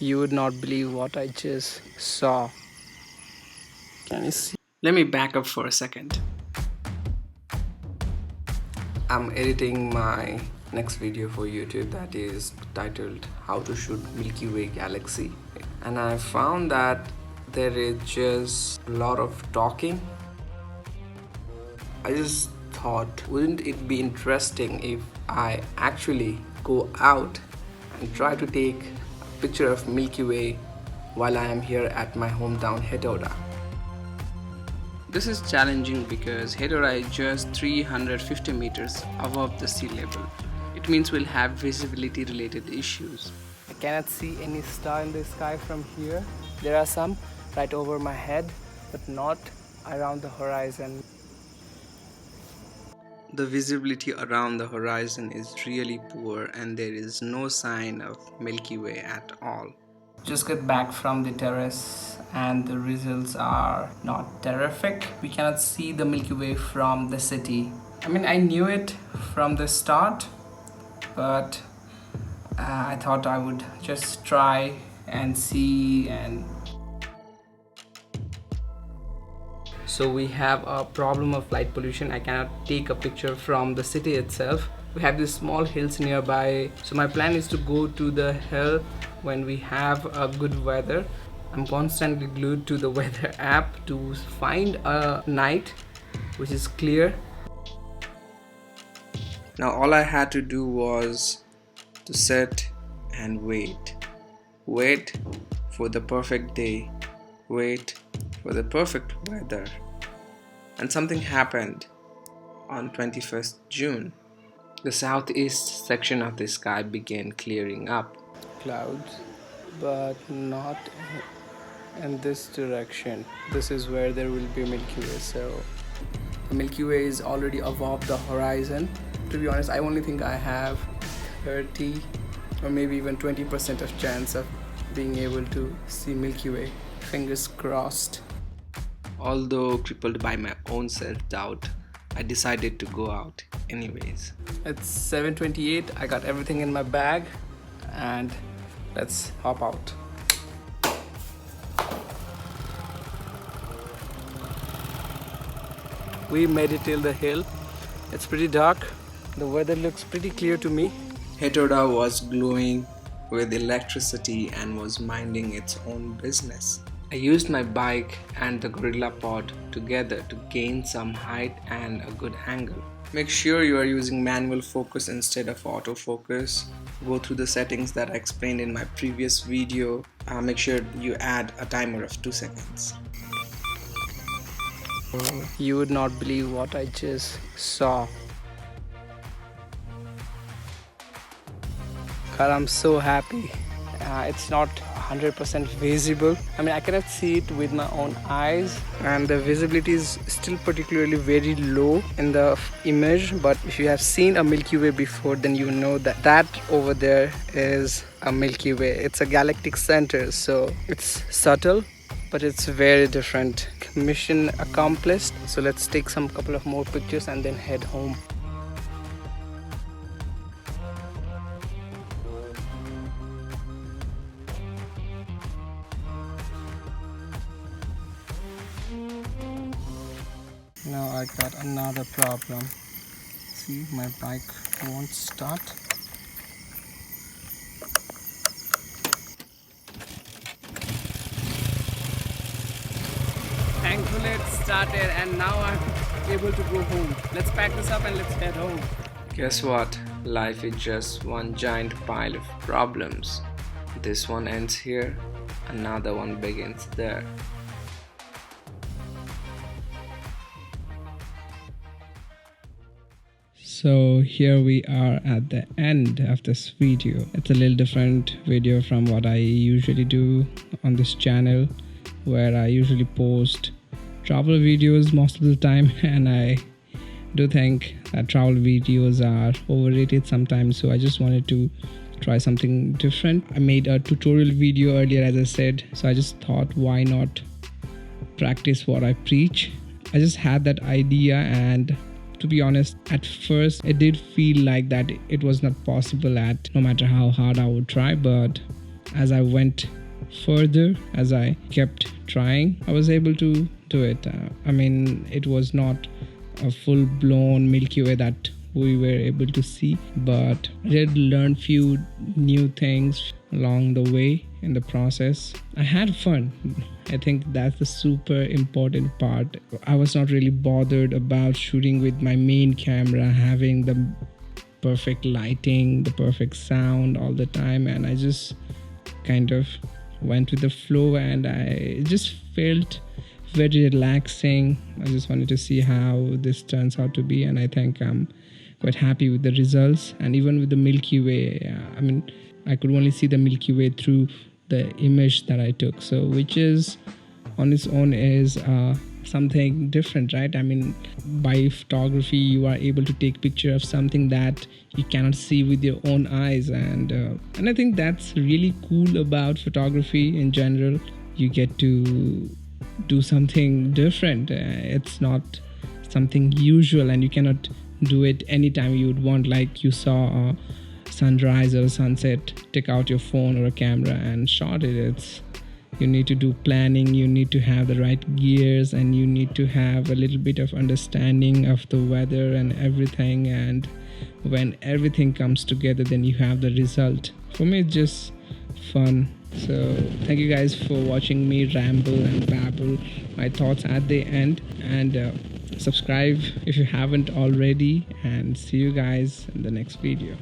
You would not believe what I just saw. Can you see? Let me back up for a second. I'm editing my next video for YouTube that is titled How to Shoot Milky Way Galaxy, and I found that there is just a lot of talking. I just thought, wouldn't it be interesting if I actually go out and try to take a picture of Milky Way while I am here at my hometown Hetauda. This is challenging because Hetauda is just 350 meters above the sea level. It means we'll have visibility related issues. I cannot see any star in the sky from here. There are some right over my head, but not around the horizon. The visibility around the horizon is really poor and there is no sign of Milky Way at all. Just got back from the terrace and the results are not terrific. We cannot see the Milky Way from the city. I mean, I knew it from the start, but I thought I would just try and see. And so we have a problem of light pollution. I cannot take a picture from the city itself. We have these small hills nearby, so my plan is to go to the hill when we have a good weather. I'm constantly glued to the weather app to find a night which is clear. Now all I had to do was to sit and wait. Wait for the perfect day. Wait for the perfect weather. And something happened on 21st June. The southeast section of the sky began clearing up. Clouds, but not in this direction. This is where there will be Milky Way. So the Milky Way is already above the horizon. To be honest, I only think I have 30 or maybe even 20% of chance of being able to see Milky Way. Fingers crossed. Although crippled by my own self-doubt, I decided to go out anyways. It's 7:28. I got everything in my bag and let's hop out. We made it till the hill. It's pretty dark. The weather looks pretty clear to me. Hetauda was glowing with electricity and was minding its own business. I used my bike and the gorilla pod together to gain some height and a good angle. Make sure you are using manual focus instead of autofocus. Go through the settings that I explained in my previous video. Make sure you add a timer of 2 seconds. You would not believe what I just saw. God, I'm so happy. It's not 100% visible. I mean, I cannot see it with my own eyes, and the visibility is still particularly very low in the image. But if you have seen a Milky Way before, then you know that that over there is a Milky Way. It's a galactic center, so it's subtle, but it's very different. Mission accomplished. So let's take couple of more pictures and then head home. Now I got another problem. See, my bike won't start. Thankfully it started and now I'm able to go home. Let's pack this up and let's head home. Guess what? Life is just one giant pile of problems. This one ends here, another one begins there. So here we are at the end of this video. It's a little different video from what I usually do on this channel, where I usually post travel videos most of the time, and I do think that travel videos are overrated sometimes, so I just wanted to try something different. I made a tutorial video earlier, as I said, so I just thought, why not practice what I preach? I just had that idea, and to be honest, at first it did feel like that it was not possible, at no matter how hard I would try, but as I went further, as I kept trying, I was able to do it. I mean, it was not a full-blown Milky Way that we were able to see, but I did learn few new things along the way in the process. I had fun. I think that's the super important part. I was not really bothered about shooting with my main camera, having the perfect lighting, the perfect sound all the time, and I just kind of went with the flow, and I just felt very relaxing. I just wanted to see how this turns out to be, and I think I'm quite happy with the results. And even with the Milky Way, I mean, I could only see the Milky Way through the image that I took, so which is on its own is something different, right? I mean, by photography you are able to take picture of something that you cannot see with your own eyes, and I think that's really cool about photography in general. You get to do something different. It's not something usual, and you cannot do it anytime you would want. Like you saw a sunrise or a sunset, take out your phone or a camera and shot it. You need to do planning, you need to have the right gears, and you need to have a little bit of understanding of the weather and everything, and when everything comes together, then you have the result. For me, it's just fun. So thank you guys for watching me ramble and babble my thoughts at the end, and subscribe if you haven't already, and see you guys in the next video.